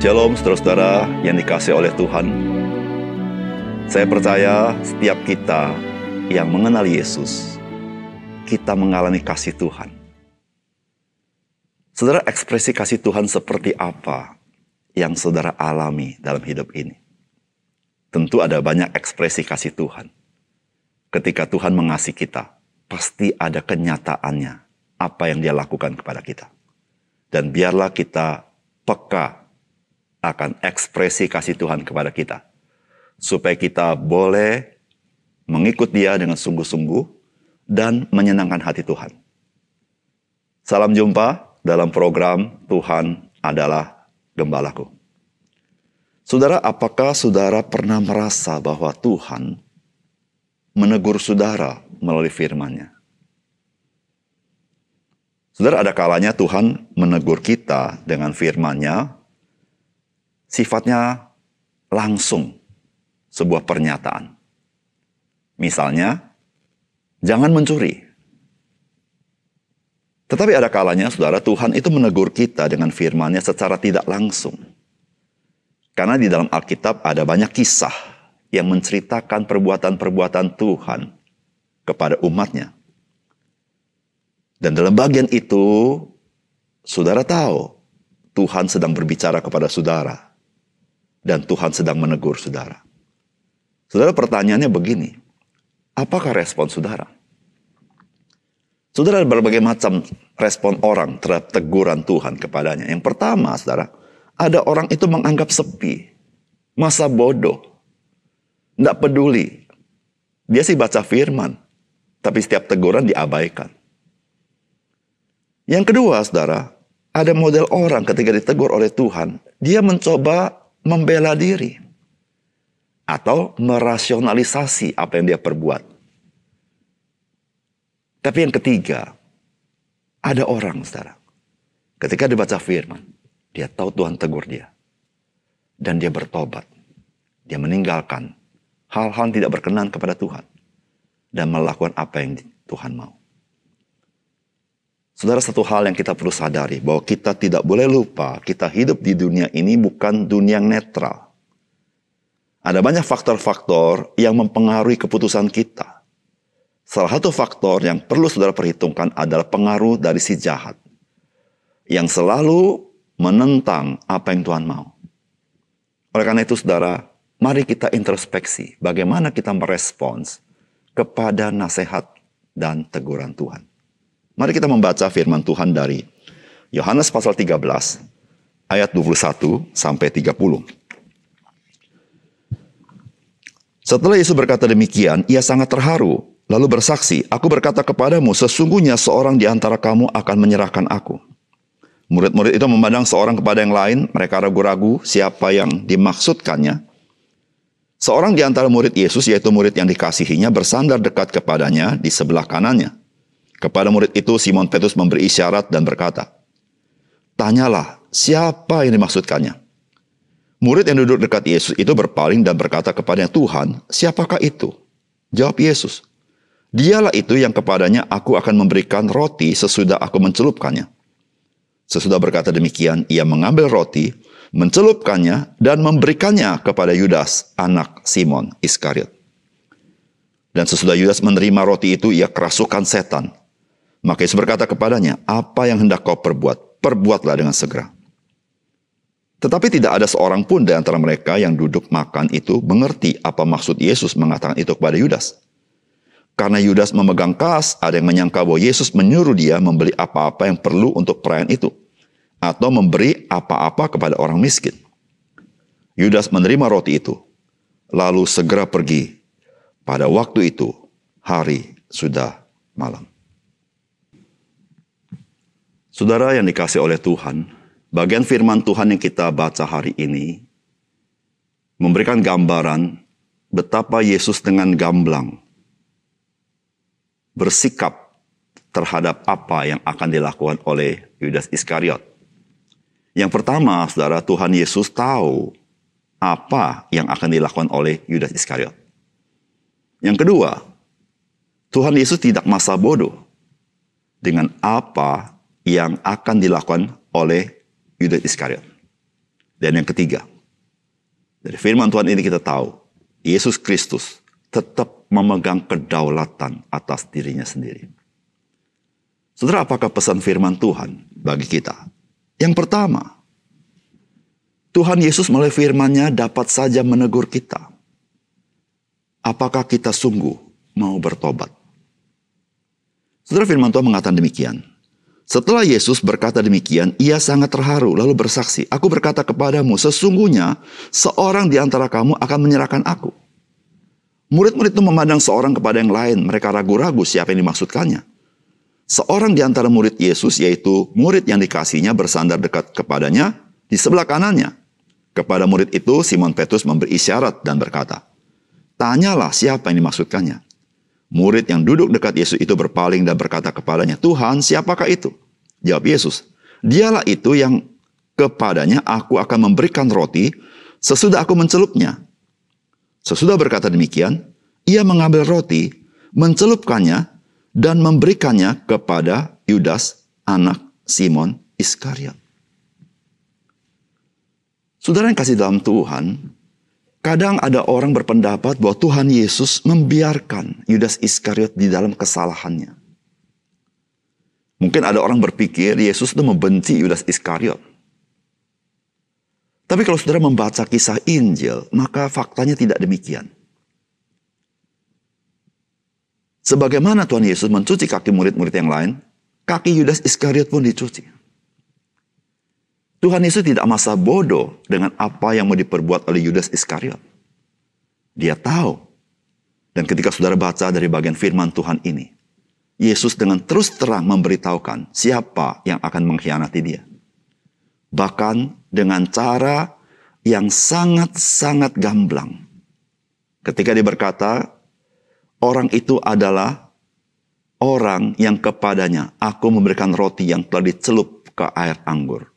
Shalom saudara-saudara yang dikasihi oleh Tuhan. Saya percaya setiap kita yang mengenal Yesus, kita mengalami kasih Tuhan. Saudara, ekspresi kasih Tuhan seperti apa yang saudara alami dalam hidup ini? Tentu ada banyak ekspresi kasih Tuhan. Ketika Tuhan mengasihi kita, pasti ada kenyataannya apa yang Dia lakukan kepada kita. Dan biarlah kita peka akan ekspresi kasih Tuhan kepada kita. Supaya kita boleh mengikut Dia dengan sungguh-sungguh dan menyenangkan hati Tuhan. Salam jumpa dalam program Tuhan adalah Gembalaku. Saudara, apakah saudara pernah merasa bahwa Tuhan menegur saudara melalui firman-Nya? Saudara, ada kalanya Tuhan menegur kita dengan firman-Nya, sifatnya langsung, sebuah pernyataan. Misalnya, jangan mencuri. Tetapi ada kalanya, saudara, Tuhan itu menegur kita dengan firman-Nya secara tidak langsung. Karena di dalam Alkitab ada banyak kisah yang menceritakan perbuatan-perbuatan Tuhan kepada umat-Nya. Dan dalam bagian itu, saudara tahu, Tuhan sedang berbicara kepada saudara. Dan Tuhan sedang menegur saudara. Saudara, pertanyaannya begini. Apakah respon saudara? Saudara, ada berbagai macam respon orang terhadap teguran Tuhan kepadanya. Yang pertama, saudara, ada orang itu menganggap sepi. Masa bodoh. Tidak peduli. Dia sih baca firman. Tapi setiap teguran diabaikan. Yang kedua, saudara, ada model orang ketika ditegur oleh Tuhan. Dia mencoba membela diri. Atau merasionalisasi apa yang dia perbuat. Tapi yang ketiga, ada orang, saudara. Ketika dibaca firman, dia tahu Tuhan tegur dia. Dan dia bertobat. Dia meninggalkan hal-hal yang tidak berkenan kepada Tuhan. Dan melakukan apa yang Tuhan mau. Saudara, satu hal yang kita perlu sadari, bahwa kita tidak boleh lupa, kita hidup di dunia ini bukan dunia yang netral. Ada banyak faktor-faktor yang mempengaruhi keputusan kita. Salah satu faktor yang perlu saudara perhitungkan adalah pengaruh dari si jahat. Yang selalu menentang apa yang Tuhan mau. Oleh karena itu, saudara, mari kita introspeksi bagaimana kita merespons kepada nasihat dan teguran Tuhan. Mari kita membaca firman Tuhan dari Yohanes pasal 13 ayat 21 sampai 30. Setelah Yesus berkata demikian, ia sangat terharu, lalu bersaksi, "Aku berkata kepadamu, sesungguhnya seorang di antara kamu akan menyerahkan aku." Murid-murid itu memandang seorang kepada yang lain, mereka ragu-ragu siapa yang dimaksudkannya. Seorang di antara murid Yesus, yaitu murid yang dikasihinya, bersandar dekat kepadanya di sebelah kanannya. Kepada murid itu Simon Petrus memberi isyarat dan berkata, "Tanyalah, siapa yang dimaksudkannya?" Murid yang duduk dekat Yesus itu berpaling dan berkata kepadanya, "Tuhan, siapakah itu?" Jawab Yesus, "Dialah itu yang kepadanya aku akan memberikan roti sesudah aku mencelupkannya." Sesudah berkata demikian, ia mengambil roti, mencelupkannya, dan memberikannya kepada Yudas, anak Simon Iskariot. Dan sesudah Yudas menerima roti itu, ia kerasukan setan. Maka Yesus berkata kepadanya, "Apa yang hendak kau perbuat? Perbuatlah dengan segera." Tetapi tidak ada seorang pun di antara mereka yang duduk makan itu mengerti apa maksud Yesus mengatakan itu kepada Yudas. Karena Yudas memegang kas, ada yang menyangka bahwa Yesus menyuruh dia membeli apa-apa yang perlu untuk perayaan itu. Atau memberi apa-apa kepada orang miskin. Yudas menerima roti itu, lalu segera pergi. Pada waktu itu, hari sudah malam. Saudara yang dikasihi oleh Tuhan, bagian firman Tuhan yang kita baca hari ini memberikan gambaran betapa Yesus dengan gamblang bersikap terhadap apa yang akan dilakukan oleh Yudas Iskariot. Yang pertama, saudara, Tuhan Yesus tahu apa yang akan dilakukan oleh Yudas Iskariot. Yang kedua, Tuhan Yesus tidak masa bodoh dengan apa yang akan dilakukan oleh Yudas Iskariot. Dan yang ketiga, dari firman Tuhan ini kita tahu, Yesus Kristus tetap memegang kedaulatan atas dirinya sendiri. Saudara, apakah pesan firman Tuhan bagi kita? Yang pertama, Tuhan Yesus melalui firman-Nya dapat saja menegur kita. Apakah kita sungguh mau bertobat? Saudara, firman Tuhan mengatakan demikian. Setelah Yesus berkata demikian, ia sangat terharu lalu bersaksi, "Aku berkata kepadamu, sesungguhnya seorang di antara kamu akan menyerahkan aku." Murid-murid itu memandang seorang kepada yang lain. Mereka ragu-ragu siapa yang dimaksudkannya. Seorang di antara murid Yesus, yaitu murid yang dikasihnya, bersandar dekat kepadanya di sebelah kanannya. Kepada murid itu, Simon Petrus memberi isyarat dan berkata, "Tanyalah siapa yang dimaksudkannya." Murid yang duduk dekat Yesus itu berpaling dan berkata kepadanya, "Tuhan, siapakah itu?" Jawab Yesus, "Dialah itu yang kepadanya aku akan memberikan roti sesudah aku mencelupnya." Sesudah berkata demikian, ia mengambil roti, mencelupkannya, dan memberikannya kepada Yudas, anak Simon Iskariot. Saudara yang kasih dalam Tuhan, kadang ada orang berpendapat bahwa Tuhan Yesus membiarkan Yudas Iskariot di dalam kesalahannya. Mungkin ada orang berpikir Yesus itu membenci Yudas Iskariot. Tapi kalau saudara membaca kisah Injil, maka faktanya tidak demikian. Sebagaimana Tuhan Yesus mencuci kaki murid-murid yang lain, kaki Yudas Iskariot pun dicuci. Tuhan Yesus tidak masa bodoh dengan apa yang mau diperbuat oleh Yudas Iskariot. Dia tahu. Dan ketika saudara baca dari bagian firman Tuhan ini, Yesus dengan terus terang memberitahukan siapa yang akan mengkhianati dia. Bahkan dengan cara yang sangat-sangat gamblang. Ketika dia berkata, orang itu adalah orang yang kepadanya aku memberikan roti yang telah dicelup ke air anggur.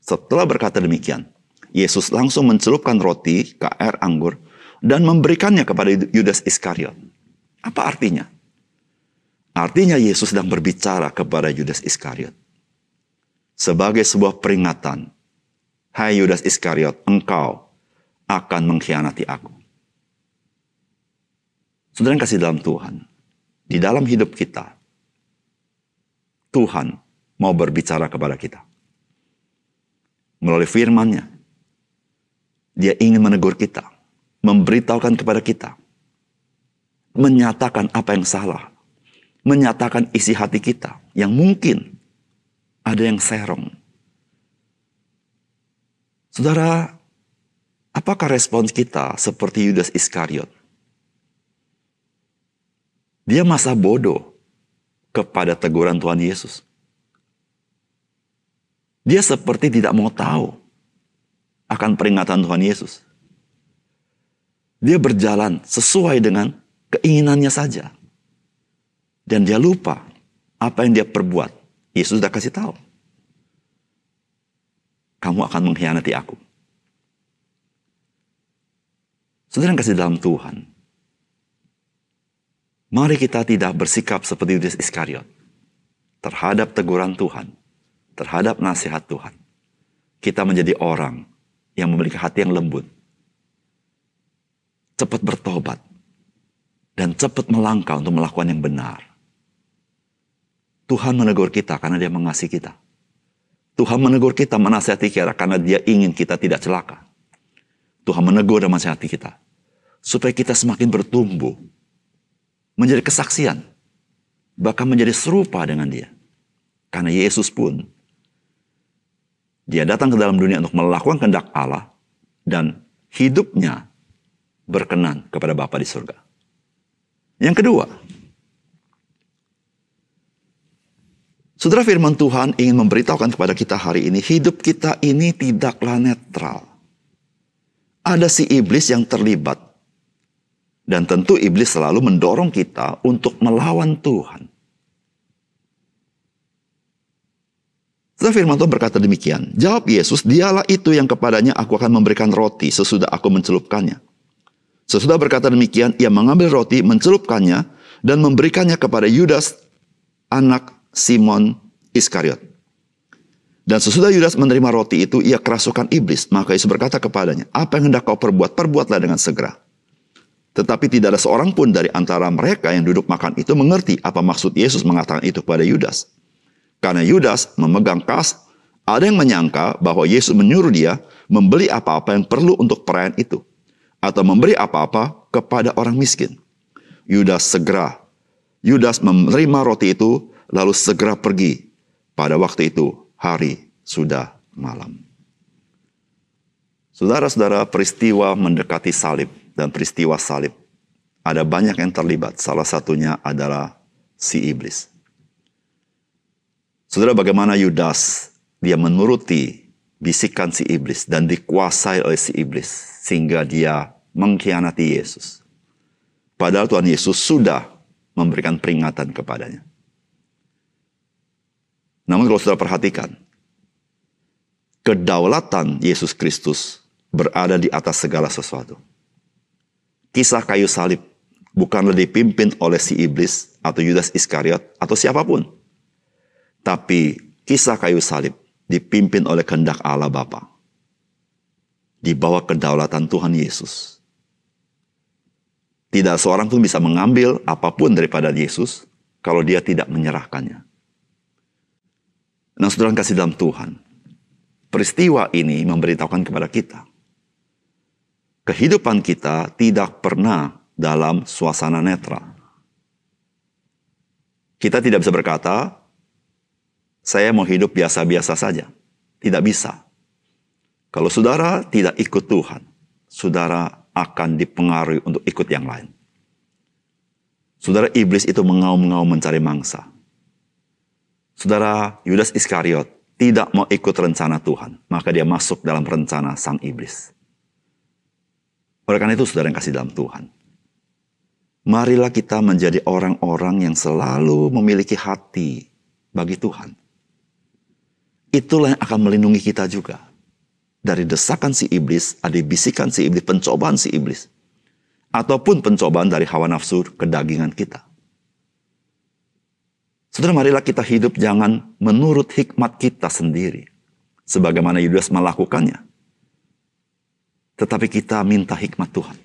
Setelah berkata demikian, Yesus langsung mencelupkan roti ke air anggur dan memberikannya kepada Yudas Iskariot. Apa artinya? Artinya Yesus sedang berbicara kepada Yudas Iskariot sebagai sebuah peringatan. "Hai Yudas Iskariot, engkau akan mengkhianati aku." Saudara yang kasih dalam Tuhan, di dalam hidup kita, Tuhan mau berbicara kepada kita. Melalui firman-Nya, Dia ingin menegur kita, memberitahukan kepada kita, menyatakan apa yang salah, menyatakan isi hati kita yang mungkin ada yang serong. Saudara, apakah respons kita seperti Yudas Iskariot? Dia masa bodoh kepada teguran Tuhan Yesus. Dia seperti tidak mau tahu akan peringatan Tuhan Yesus. Dia berjalan sesuai dengan keinginannya saja. Dan dia lupa apa yang dia perbuat. Yesus sudah kasih tahu. Kamu akan mengkhianati aku. Saudara yang kasih dalam Tuhan, mari kita tidak bersikap seperti Yudas Iskariot terhadap teguran Tuhan, terhadap nasihat Tuhan. Kita menjadi orang yang memiliki hati yang lembut, cepat bertobat, dan cepat melangkah untuk melakukan yang benar. Tuhan menegur kita karena Dia mengasihi kita. Tuhan menegur kita, menasihati kita karena Dia ingin kita tidak celaka. Tuhan menegur dan menasihati kita supaya kita semakin bertumbuh, menjadi kesaksian, bahkan menjadi serupa dengan Dia. Karena Yesus pun, Dia datang ke dalam dunia untuk melakukan kehendak Allah dan hidupnya berkenan kepada Bapa di surga. Yang kedua, saudara, firman Tuhan ingin memberitahukan kepada kita hari ini, hidup kita ini tidaklah netral. Ada si iblis yang terlibat. Dan tentu iblis selalu mendorong kita untuk melawan Tuhan. Saudara, firman Tuhan berkata demikian. Jawab Yesus, "Dialah itu yang kepadanya aku akan memberikan roti sesudah aku mencelupkannya." Sesudah berkata demikian, ia mengambil roti, mencelupkannya, dan memberikannya kepada Yudas, anak Simon Iskariot. Dan sesudah Yudas menerima roti itu, ia kerasukan iblis. Maka Yesus berkata kepadanya, apa yang hendak kau perbuat? Perbuatlah dengan segera. Tetapi tidak ada seorang pun dari antara mereka yang duduk makan itu mengerti apa maksud Yesus mengatakan itu kepada Yudas. Karena Yudas memegang kas, ada yang menyangka bahwa Yesus menyuruh dia membeli apa-apa yang perlu untuk perayaan itu. Atau memberi apa-apa kepada orang miskin. Yudas menerima roti itu, lalu segera pergi. Pada waktu itu, hari sudah malam. Saudara-saudara, peristiwa mendekati salib dan peristiwa salib, ada banyak yang terlibat. Salah satunya adalah si iblis. Saudara, bagaimana Yudas, dia menuruti bisikan si iblis dan dikuasai oleh si iblis, sehingga dia mengkhianati Yesus. Padahal Tuhan Yesus sudah memberikan peringatan kepadanya. Namun kalau saudara perhatikan, kedaulatan Yesus Kristus berada di atas segala sesuatu. Kisah kayu salib bukanlah dipimpin oleh si iblis atau Yudas Iskariot atau siapapun. Tapi kisah kayu salib dipimpin oleh kehendak Allah Bapa. Di bawah kedaulatan Tuhan Yesus. Tidak seorang pun bisa mengambil apapun daripada Yesus kalau dia tidak menyerahkannya. Nah, saudara kasih dalam Tuhan, peristiwa ini memberitahukan kepada kita, kehidupan kita tidak pernah dalam suasana netral. Kita tidak bisa berkata, saya mau hidup biasa-biasa saja. Tidak bisa. Kalau saudara tidak ikut Tuhan, saudara akan dipengaruhi untuk ikut yang lain. Saudara, iblis itu mengaum-ngaum mencari mangsa. Saudara, Yudas Iskariot tidak mau ikut rencana Tuhan, maka dia masuk dalam rencana sang iblis. Oleh karena itu, saudara yang kasih dalam Tuhan, marilah kita menjadi orang-orang yang selalu memiliki hati bagi Tuhan. Itulah yang akan melindungi kita juga dari desakan si iblis, ada bisikan si iblis, pencobaan si iblis, ataupun pencobaan dari hawa nafsu kedagingan kita. Saudara, marilah kita hidup jangan menurut hikmat kita sendiri, sebagaimana Yudas melakukannya. Tetapi kita minta hikmat Tuhan,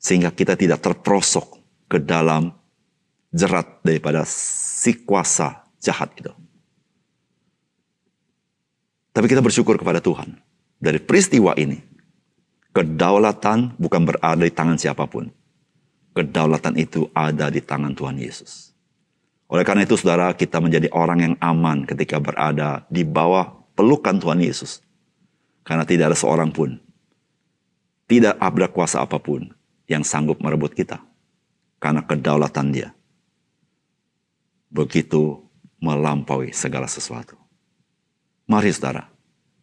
sehingga kita tidak terperosok ke dalam jerat daripada si kuasa jahat itu. Tapi kita bersyukur kepada Tuhan. Dari peristiwa ini, kedaulatan bukan berada di tangan siapapun. Kedaulatan itu ada di tangan Tuhan Yesus. Oleh karena itu, saudara, kita menjadi orang yang aman ketika berada di bawah pelukan Tuhan Yesus. Karena tidak ada seorang pun, tidak ada kuasa apapun yang sanggup merebut kita. Karena kedaulatan Dia begitu melampaui segala sesuatu. Mari saudara,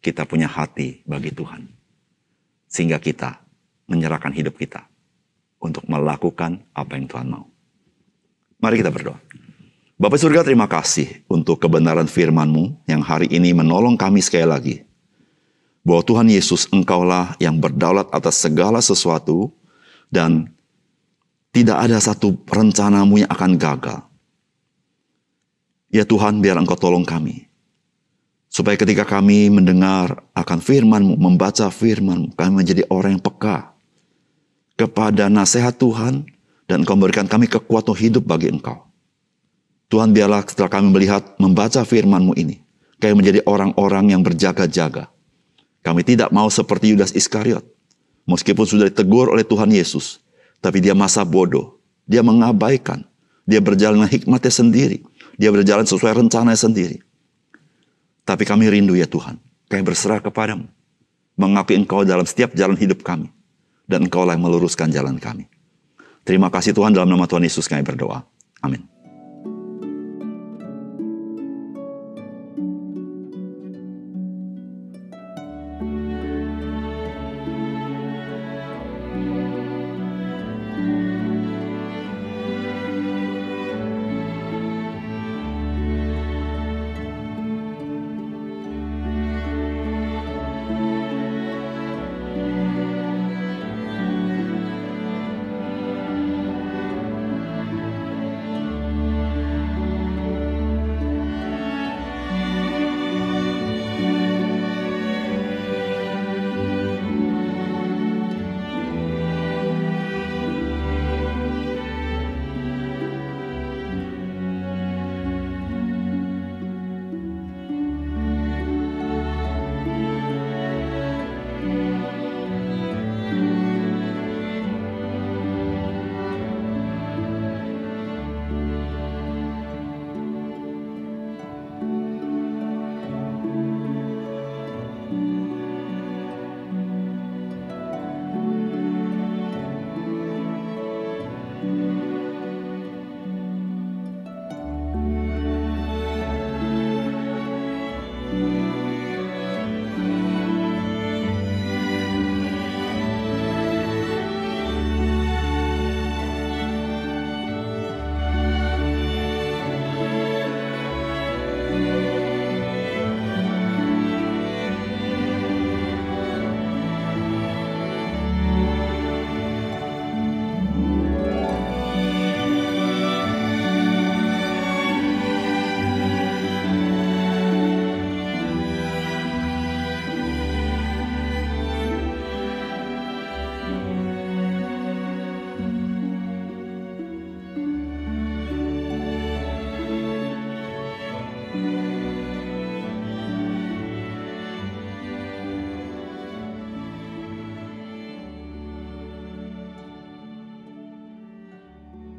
kita punya hati bagi Tuhan. Sehingga kita menyerahkan hidup kita untuk melakukan apa yang Tuhan mau. Mari kita berdoa. Bapa surga, terima kasih untuk kebenaran firman-Mu yang hari ini menolong kami sekali lagi. Bahwa Tuhan Yesus, Engkaulah yang berdaulat atas segala sesuatu dan tidak ada satu rencana-Mu yang akan gagal. Ya Tuhan, biar Engkau tolong kami. Supaya ketika kami mendengar akan firman-Mu, membaca firman-Mu, kami menjadi orang yang peka kepada nasihat Tuhan dan Engkau memberikan kami kekuatan hidup bagi Engkau. Tuhan, biarlah setelah kami melihat, membaca firman-Mu ini, kami menjadi orang-orang yang berjaga-jaga. Kami tidak mau seperti Yudas Iskariot. Meskipun sudah ditegur oleh Tuhan Yesus, tapi dia masa bodoh. Dia mengabaikan. Dia berjalan dengan hikmatnya sendiri. Dia berjalan sesuai rencananya sendiri. Tapi kami rindu ya Tuhan, kami berserah kepadamu. Mengakui Engkau dalam setiap jalan hidup kami. Dan Engkaulah yang meluruskan jalan kami. Terima kasih Tuhan, dalam nama Tuhan Yesus kami berdoa. Amin.